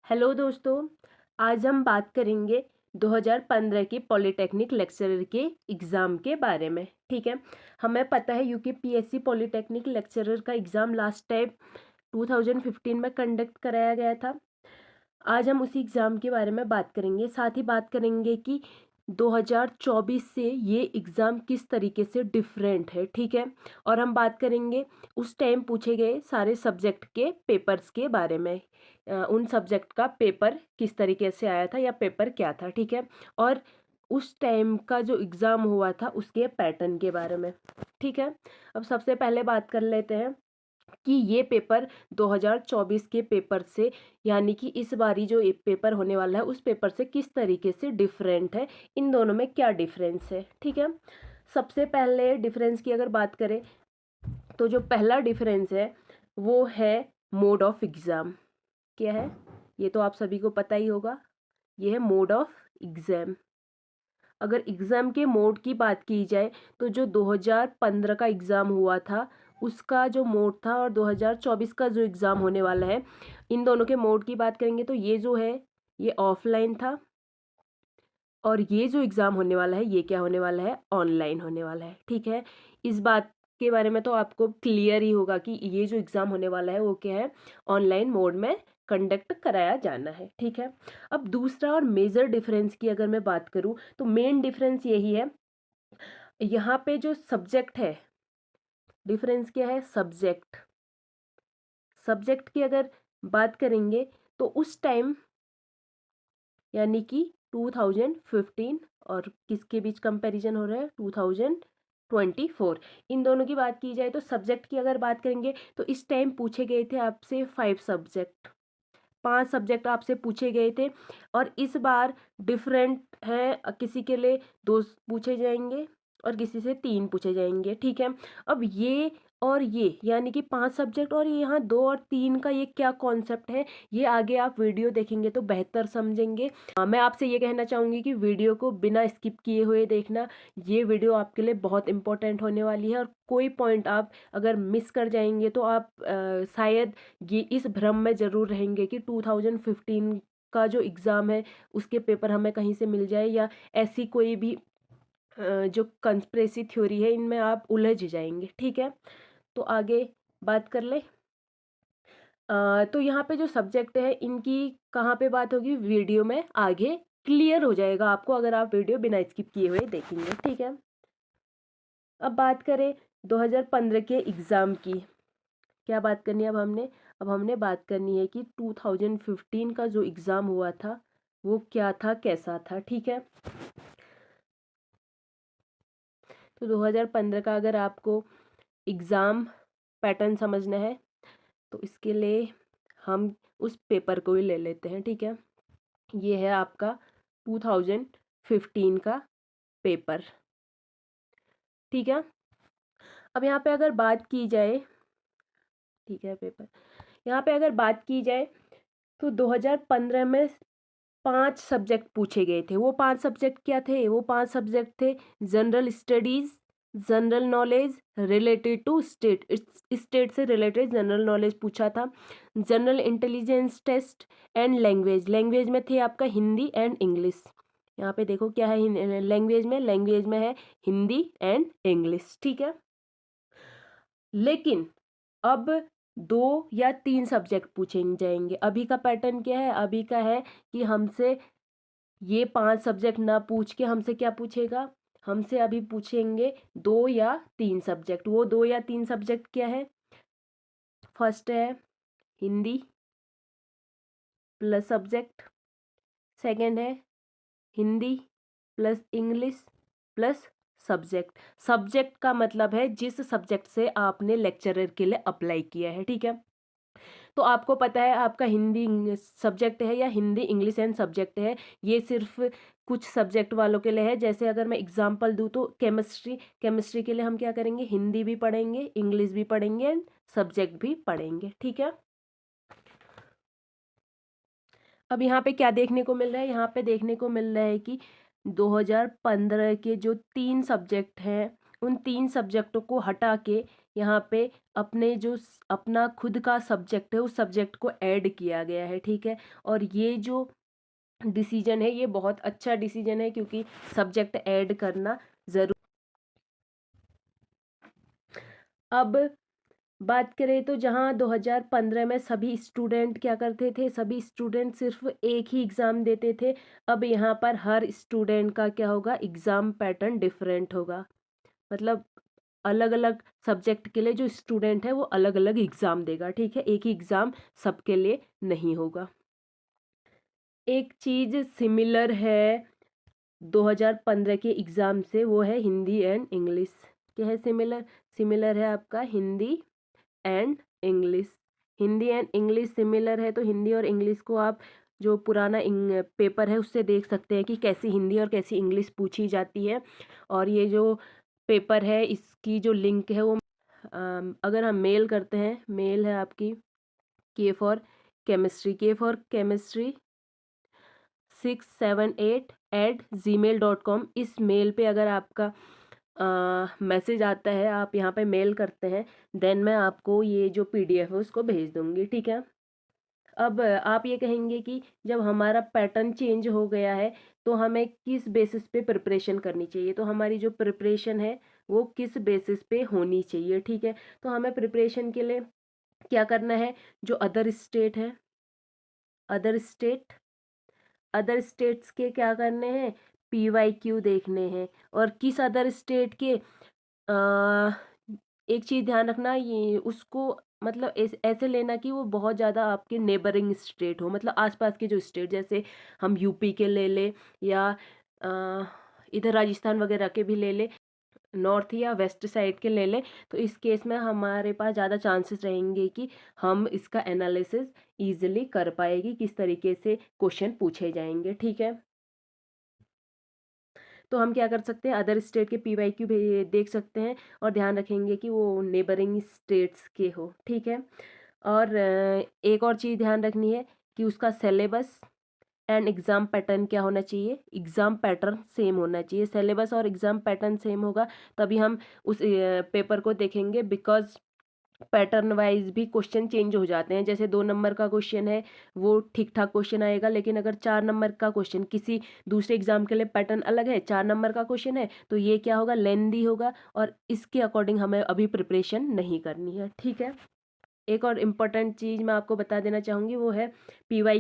Hello दोस्तों। आज हम बात करेंगे 2015 के पॉलिटेक्निक लेक्चरर के एग्ज़ाम के बारे में। ठीक है, हमें पता है यूकेपीएससी पॉलिटेक्निक लेक्चरर का एग्ज़ाम लास्ट टाइम 2015 में कंडक्ट कराया गया था। आज हम उसी एग्ज़ाम के बारे में बात करेंगे, साथ ही बात करेंगे कि 2024 से ये एग्ज़ाम किस तरीके से डिफरेंट है। ठीक है, और हम बात करेंगे उस टाइम पूछे गए सारे सब्जेक्ट के पेपर्स के बारे में। उन सब्जेक्ट का पेपर किस तरीके से आया था या पेपर क्या था। ठीक है, और उस टाइम का जो एग्ज़ाम हुआ था उसके पैटर्न के बारे में। ठीक है, अब सबसे पहले बात कर लेते हैं कि ये पेपर 2024 के पेपर से, यानी कि इस बारी जो एक पेपर होने वाला है उस पेपर से किस तरीके से डिफरेंट है, इन दोनों में क्या डिफरेंस है। ठीक है, सबसे पहले डिफरेंस की अगर बात करें तो जो पहला डिफरेंस है वो है मोड ऑफ एग्ज़ाम। क्या है ये तो आप सभी को पता ही होगा, ये है मोड ऑफ एग्ज़ाम। अगर एग्ज़ाम के मोड की बात की जाए तो जो 2015 का एग्ज़ाम हुआ था उसका जो मोड था और 2024 का जो एग्ज़ाम होने वाला है, इन दोनों के मोड की बात करेंगे तो ये जो है ये ऑफलाइन था और ये जो एग्ज़ाम होने वाला है ये क्या होने वाला है, ऑनलाइन होने वाला है। ठीक है, इस बात के बारे में तो आपको क्लियर ही होगा कि ये जो एग्ज़ाम होने वाला है वो क्या है, ऑनलाइन मोड में कंडक्ट कराया जाना है। ठीक है, अब दूसरा और मेजर डिफरेंस की अगर मैं बात करूँ तो मेन डिफरेंस यही है, यहाँ पे जो सब्जेक्ट है, डिफरेंस क्या है, सब्जेक्ट। सब्जेक्ट की अगर बात करेंगे तो उस टाइम यानी कि 2015 और किसके बीच कंपैरिजन हो रहा है, 2024, इन दोनों की बात की जाए तो सब्जेक्ट की अगर बात करेंगे तो इस टाइम पूछे गए थे आपसे 5 सब्जेक्ट, 5 सब्जेक्ट आपसे पूछे गए थे। और इस बार डिफरेंट है, किसी के लिए 2 पूछे जाएंगे और किसी से 3 पूछे जाएंगे। ठीक है, अब ये और ये यानी कि 5 सब्जेक्ट और ये यहाँ 2 और 3 का ये क्या कॉन्सेप्ट है, ये आगे आप वीडियो देखेंगे तो बेहतर समझेंगे। मैं आपसे ये कहना चाहूँगी कि वीडियो को बिना स्किप किए हुए देखना, ये वीडियो आपके लिए बहुत इंपॉर्टेंट होने वाली है। और कोई पॉइंट आप अगर मिस कर जाएंगे तो आप शायद ये इस भ्रम में ज़रूर रहेंगे कि 2015 का जो एग्ज़ाम है उसके पेपर हमें कहीं से मिल जाए, या ऐसी कोई भी जो कंस्पिरेसी थ्योरी है इनमें आप उलझ जाएंगे। ठीक है, तो आगे बात कर ले। तो यहाँ पे जो सब्जेक्ट है इनकी कहाँ पे बात होगी, वीडियो में आगे क्लियर हो जाएगा आपको अगर आप वीडियो बिना स्किप किए हुए देखेंगे। ठीक है, अब बात करें 2015 के एग्ज़ाम की, क्या बात करनी है अब हमने बात करनी है कि 2015 का जो एग्ज़ाम हुआ था वो क्या था, कैसा था। ठीक है, तो 2015 का अगर आपको एग्ज़ाम पैटर्न समझना है तो इसके लिए हम उस पेपर को ही ले लेते हैं। ठीक है, ये है आपका 2015 का पेपर। ठीक है, अब यहाँ पे अगर बात की जाए, ठीक है पेपर, यहाँ पे अगर बात की जाए तो 2015 में 5 सब्जेक्ट पूछे गए थे। वो 5 सब्जेक्ट क्या थे, वो 5 सब्जेक्ट थे general studies, general knowledge related to state, state से रिलेटेड जनरल नॉलेज पूछा था, general intelligence test and language. Language में थे आपका हिंदी एंड इंग्लिश। यहाँ पे देखो क्या है लैंग्वेज में, लैंग्वेज में है हिंदी एंड इंग्लिश। ठीक है, लेकिन अब 2 या 3 सब्जेक्ट पूछे जाएंगे। अभी का पैटर्न क्या है, अभी का है कि हमसे ये 5 सब्जेक्ट ना पूछ के हमसे क्या पूछेगा, हमसे अभी पूछेंगे 2 या 3 सब्जेक्ट। वो 2 या 3 सब्जेक्ट क्या है, फर्स्ट है हिंदी प्लस सब्जेक्ट, सेकंड है Hindi plus English plus subject. Subject का मतलब है जिस सब्जेक्ट से आपने लेक्चरर के लिए अप्लाई किया है। ठीक है, तो आपको पता है आपका हिंदी सब्जेक्ट है या हिंदी इंग्लिश एंड सब्जेक्ट है, ये सिर्फ कुछ सब्जेक्ट वालों के लिए है। जैसे अगर मैं एग्जांपल दूँ तो केमिस्ट्री, केमिस्ट्री के लिए हम क्या करेंगे, हिंदी भी पढ़ेंगे, इंग्लिश भी पढ़ेंगे एंड सब्जेक्ट भी पढ़ेंगे। ठीक है, अब यहाँ पे क्या देखने को मिल रहा है, यहाँ पे देखने को मिल रहा है कि 2015 के जो 3 सब्जेक्ट हैं उन 3 सब्जेक्टों को हटा के यहाँ पे अपना खुद का सब्जेक्ट है उस सब्जेक्ट को ऐड किया गया है, ठीक है। और ये जो डिसीजन है ये बहुत अच्छा डिसीजन है, क्योंकि सब्जेक्ट ऐड करना ज़रूर। अब बात करें तो जहाँ 2015 में सभी स्टूडेंट क्या करते थे, सभी स्टूडेंट सिर्फ एक ही एग्ज़ाम देते थे। अब यहाँ पर हर स्टूडेंट का क्या होगा, एग्ज़ाम पैटर्न डिफरेंट होगा। मतलब अलग अलग सब्जेक्ट के लिए जो स्टूडेंट है वो अलग अलग एग्ज़ाम देगा, ठीक है। एक ही एग्ज़ाम सबके लिए नहीं होगा। एक चीज़ सिमिलर है 2015 के एग्ज़ाम से, वो है हिंदी एंड इंग्लिश। क्या है सिमिलर? सिमिलर है आपका Hindi and English. Hindi and English similar है, तो हिंदी और इंग्लिश को आप जो पुराना पेपर है उससे देख सकते हैं कि कैसी हिंदी और कैसी इंग्लिश पूछी जाती है। और ये जो पेपर है इसकी जो लिंक है वो अगर हम मेल करते हैं, मेल है आपकी K4Chemistry 678@gmail.com। इस मेल पे अगर आपका मैसेज आता है, आप यहाँ पे मेल करते हैं, देन मैं आपको ये जो PDF है उसको भेज दूँगी, ठीक है। अब आप ये कहेंगे कि जब हमारा पैटर्न चेंज हो गया है तो हमें किस बेसिस पे प्रिपरेशन करनी चाहिए, तो हमारी जो प्रिपरेशन है वो किस बेसिस पे होनी चाहिए, ठीक है। तो हमें प्रिपरेशन के लिए क्या करना है, जो अदर स्टेट अदर स्टेट्स के क्या करने हैं, PYQ देखने हैं। और किस अदर स्टेट के एक चीज़ ध्यान रखना, ये उसको मतलब ऐसे लेना कि वो बहुत ज़्यादा आपके नेबरिंग स्टेट हो, मतलब आसपास के जो स्टेट, जैसे हम यूपी के ले ले या अ, इधर राजस्थान वगैरह के भी ले ले, नॉर्थ या वेस्ट साइड के ले लें। तो इस केस में हमारे पास ज़्यादा चांसेस रहेंगे कि हम इसका एनालिसिस ईजिली कर पाएगी, किस तरीके से क्वेश्चन पूछे जाएंगे, ठीक है। तो हम क्या कर सकते हैं, अदर स्टेट के PYQ भी देख सकते हैं और ध्यान रखेंगे कि वो नेबरिंग स्टेट्स के हो, ठीक है। और एक और चीज़ ध्यान रखनी है कि उसका सिलेबस एंड एग्ज़ाम पैटर्न क्या होना चाहिए, एग्ज़ाम पैटर्न सेम होना चाहिए। सिलेबस और एग्ज़ाम पैटर्न सेम होगा तभी हम उस पेपर को देखेंगे, बिकॉज़ पैटर्न वाइज भी क्वेश्चन चेंज हो जाते हैं। जैसे 2 नंबर का क्वेश्चन है वो ठीक ठाक क्वेश्चन आएगा, लेकिन अगर 4 नंबर का क्वेश्चन किसी दूसरे एग्जाम के लिए पैटर्न अलग है, 4 नंबर का क्वेश्चन है, तो ये क्या होगा, लेंदी होगा और इसके अकॉर्डिंग हमें अभी प्रिपरेशन नहीं करनी है, ठीक है। एक और इम्पोर्टेंट चीज़ मैं आपको बता देना चाहूँगी, वो है पी वाई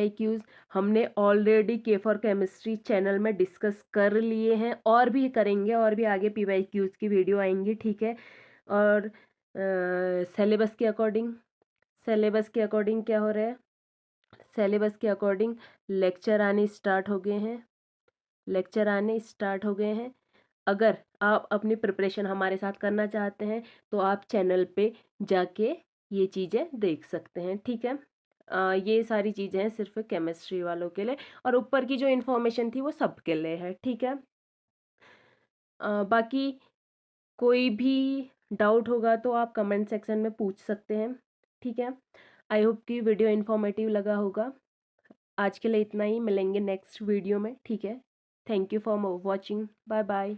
क्यूज़ हमने ऑलरेडी K4Chemistry चैनल में डिस्कस कर लिए हैं और भी करेंगे, और भी आगे PYQs की वीडियो आएंगी, ठीक है। और सिलेबस के अकॉर्डिंग क्या हो रहा है, सिलेबस के अकॉर्डिंग लेक्चर आने स्टार्ट हो गए हैं। अगर आप अपनी प्रिपरेशन हमारे साथ करना चाहते हैं तो आप चैनल पे जाके ये चीज़ें देख सकते हैं, ठीक है। ये सारी चीज़ें हैं सिर्फ केमिस्ट्री वालों के लिए, और ऊपर की जो इन्फॉर्मेशन थी वो सबके लिए है, ठीक है। बाकी कोई भी डाउट होगा तो आप कमेंट सेक्शन में पूछ सकते हैं, ठीक है। आई होप कि वीडियो इन्फॉर्मेटिव लगा होगा। आज के लिए इतना ही, मिलेंगे नेक्स्ट वीडियो में, ठीक है। Thank you for watching, bye bye.